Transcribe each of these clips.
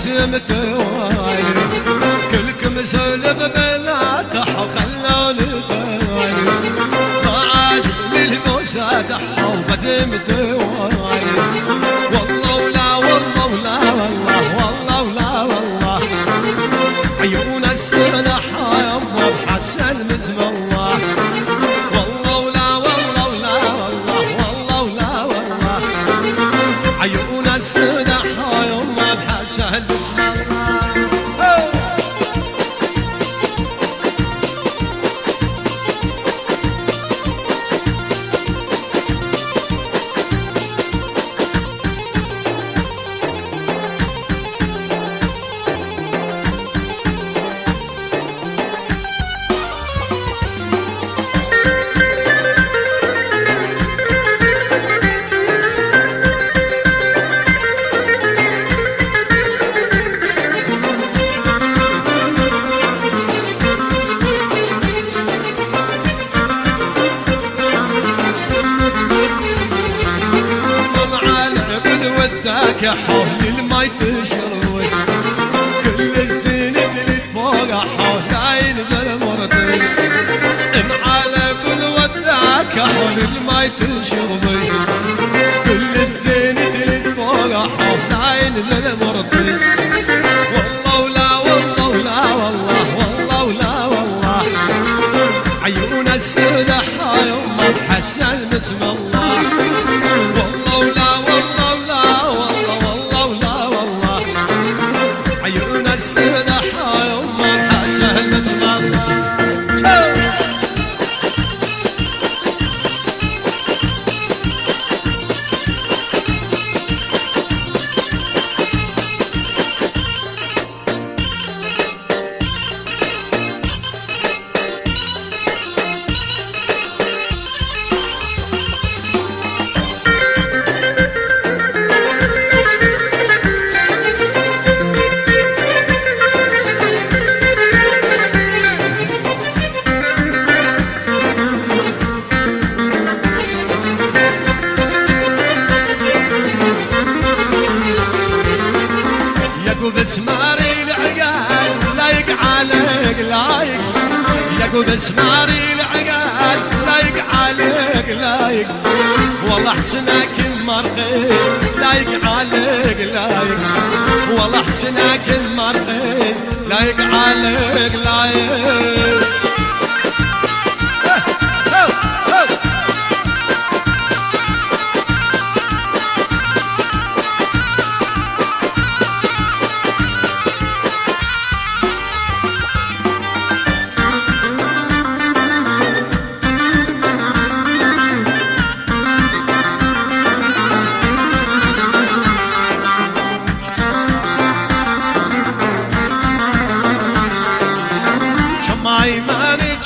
وبسمت وايد كلكم سولف بلا تحو خلوني طاير صعد للموسى تحو وبسمت وايد والله ولا والله ولا والله والله ولا والله عيون السنحة يما بحسن بسم الله والله ولا والله ولا والله والله ولا والله عيون السنحة يما بحسن بسم الله ذاك حول الماي تشروي كل الزين اللي فوق حول عين ذا المرضي معلم الوداك حول الماي تشروي كل الزين اللي فوق حول عين ذا المرضي والله ولا والله ولا والله والله ولا والله عيون السلحة يما بحسن بسم الله والله ولا والله عيون السلحة يما بحسن بسم الله بسماري العقال لايق عليك لايق ياكو بسماري العقال لايق عليك لايق والله حسنك المرقين لايق عليك لايق والله حسنك المرقين لايق عليك لايق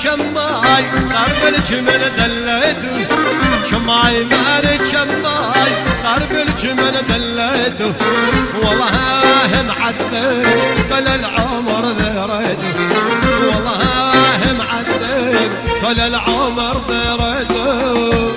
شماي قرب الجمل دليته شماي مالك شماي قرب الجمل دليته والله معذب طول العمر ذريته والله معذب طول العمر ذريته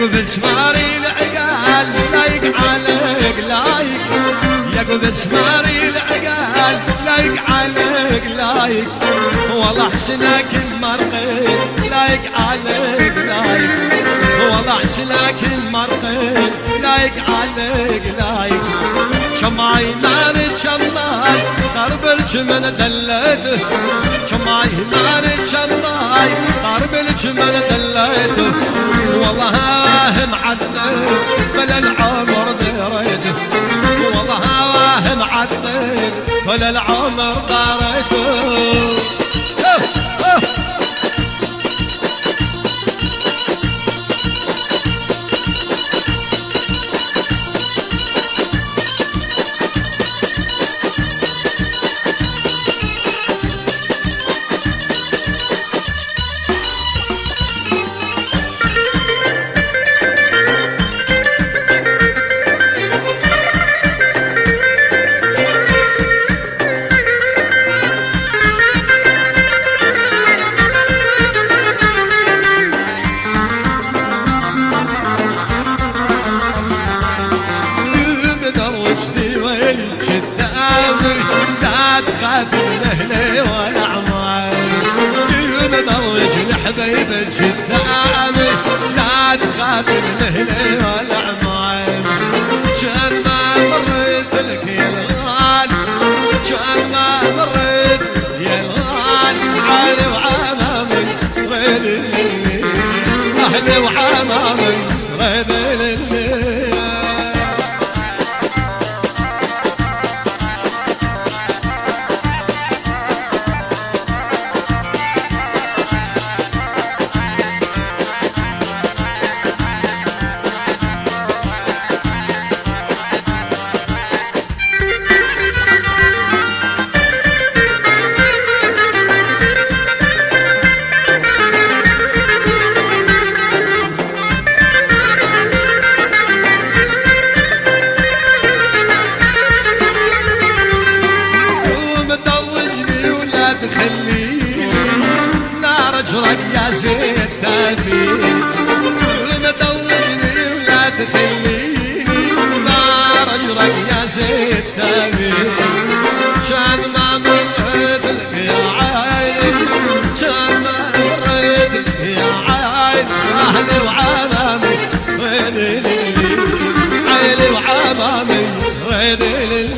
بسماري العقال لايق عليك لايق ياكو بسماري العقال لايق عليك لايق والله حسنك المرقين لايق عليك لايق والله حسنك المرقين لايق عليك لايق شماي مالك شماي قرب الجمل دليته شماي مالك شماي قرب الجمل دليته والله معذب بلا العمر دريته والله معذب بلا العمر دريته خاطر الاهل والعمايم كان ما مريت لك يا الغالي كان ما مريت يا الغالي علي وعمامي ريد الليل اهلي وعمامي ريد الليل رجلك يا زيت تافيني مدوجني ولا تخليني رجلك يا زيت تافيني كان ما مريت لك يا عايد كان ما مريت لك يا عايد اهلي وعمامي ريد الليل اهلي وعمامي ريد الليل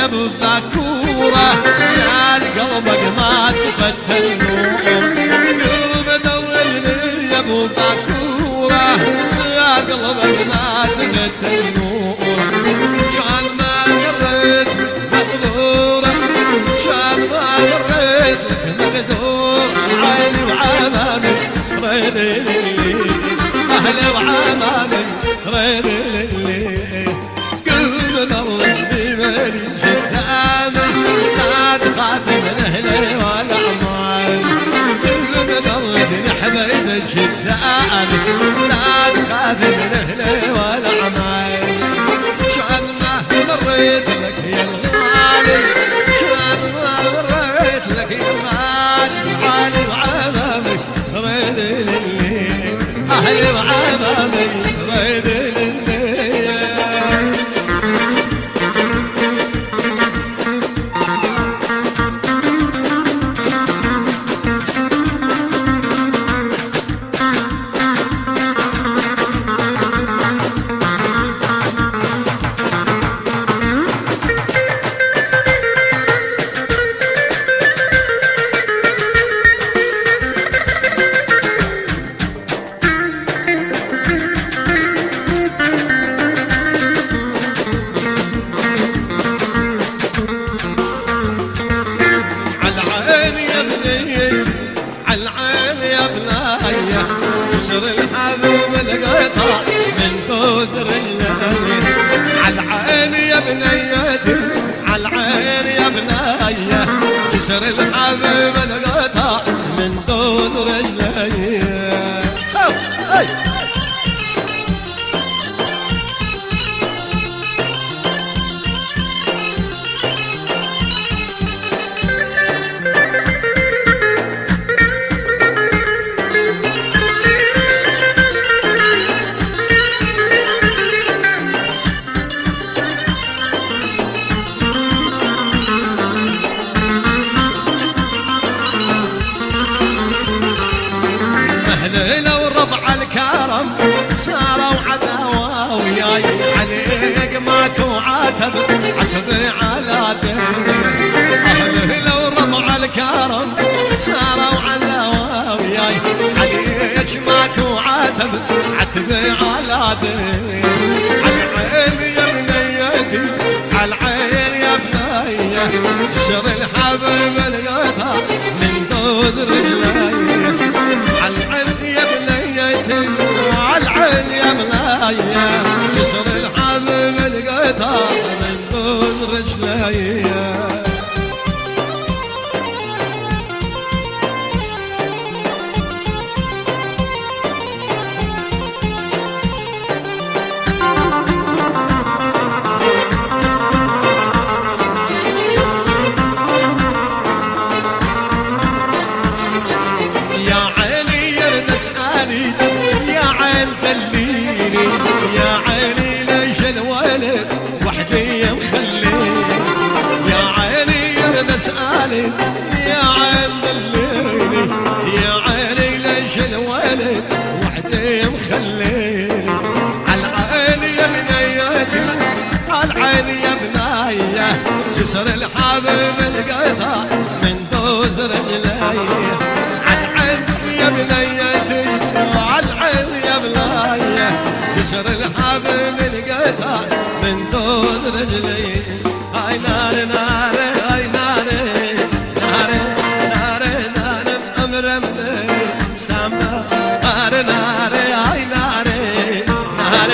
بذاكورة يا قلبك ما تفتن قلوب دورني يا ابو ذاكورة يا قلبك ما تفتن كان ما قريت مقدورة كان ما قريت لك مقدور عيني وعمامي ريد الليل اهلي وعمامي ريد الليل قلوب دورني مالي من اهلي والعمال كل بضربني حبيبك شدانك لا تخاف من اهلي والعمال كان ما مريت لك يا الغالي كان ما مريت لك يا الغالي علي وعمامي ريد الليل اهلي وعمامي ريد الليل كسر الحبيب القطع من كثر الليل عالعين يا بنيتي عالعين يا بنيه كسر الحبيب القطع من كثر الليل لو ربع الكرم صاروا عداوة وياي عليك ماكو عاتب عتبي على دنيا أهله لو ربع الكرم صاروا عداوة وياي عليك ماكو عاتب عتبي على دنيا عالعين يا بنيتي عالعين يا بنيه كسر الحبيب القطع من كثر الليل عالعين يا بنيتي عالعين يا بنيه كسر الحبيب القطع من كثر رجليه تسألي يا عين الليلي يا عيني ليش الولد وحدي مخليني عالعين يا بنيتي عالعين يا بنايه جسر الحبيب القطع من دوز رجلي عالعين يا بنيتي عالعين يا بنايه جسر الحبيب القطع من دوز رجلي هاي نار نار هاي نار نار نار نار امرمدي سامنا نار نار هاي نار نار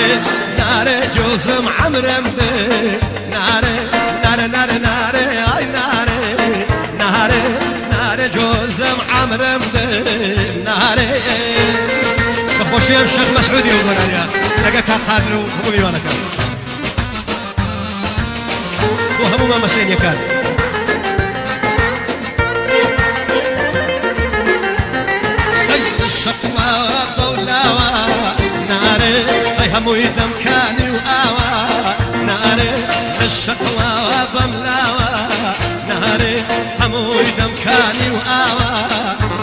نار جوزم عمرمدي نار نار نار نار هاي نار نار نار جوزم عمرمدي نار خوشي الشيخ مسعودي يقول عليها لقاك قادر وهمومي وانا كان وهمو ما مسين يكاد أي الشقوى قولاوى ناري أي همو يدم كاني وآوى ناري الشقوى بملاوى ناري همو يدم كاني وآوى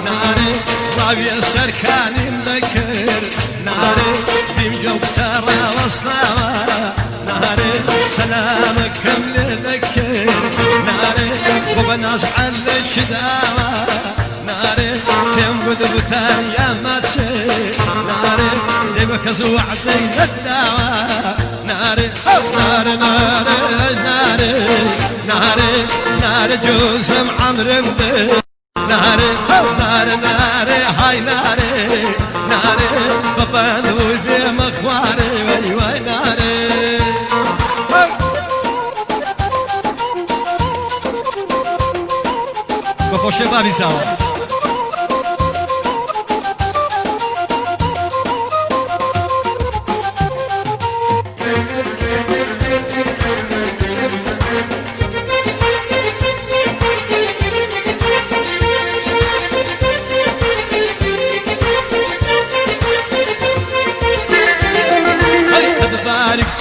ناري راوي السركاني مذكر ناري ديم جوك سارة وصلاوى ناري سلامك كم ذكر ناري وبناس على الشداوى ناري تم قدبتان يا ما تسير ناري ديبك زوعدي الدعوى ناري ناري ناري ناري ناري ناري جوزم عمرو مدير ناري ناري ناري هاي ناري ناري بابا نوي بي مخواري وي وي ناري بخوشي بابي سوا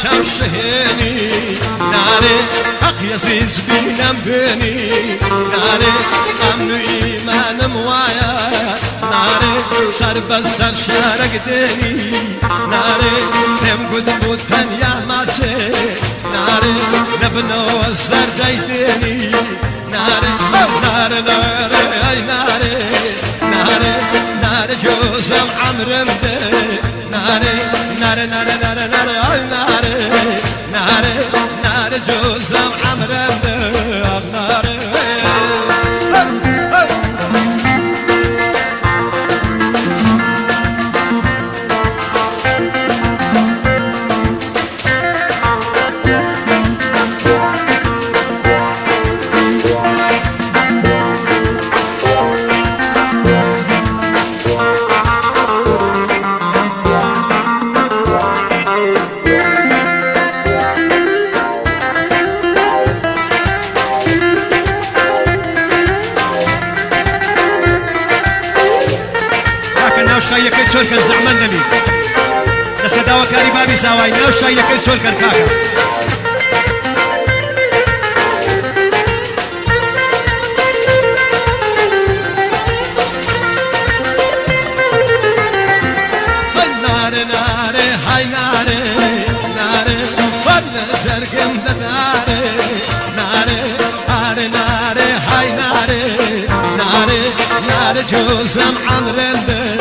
شاو شهيني ناري حق يزيز بينا بيني ناري أمن إيمان موايا ناري شرب السر شارك ديني ناري هم قد بوتن يا ماشي ناري نبنو السر ديديني ناري ناري ناري أي ناري ناري ناري جوزم عمرو مدير ناري ناري ناري ناري ناري أي ناري ناري ناري جوزم عمرو مدير ناري شايك يسول كان زعمان دلي لسداوة كاري بابي ساواي ناو شايك يسول كان كاكا ناري ناري هاي ناري ناري فن زرقم ناري ناري ناري ناري هاي ناري ناري ناري جوزم عمرو مدير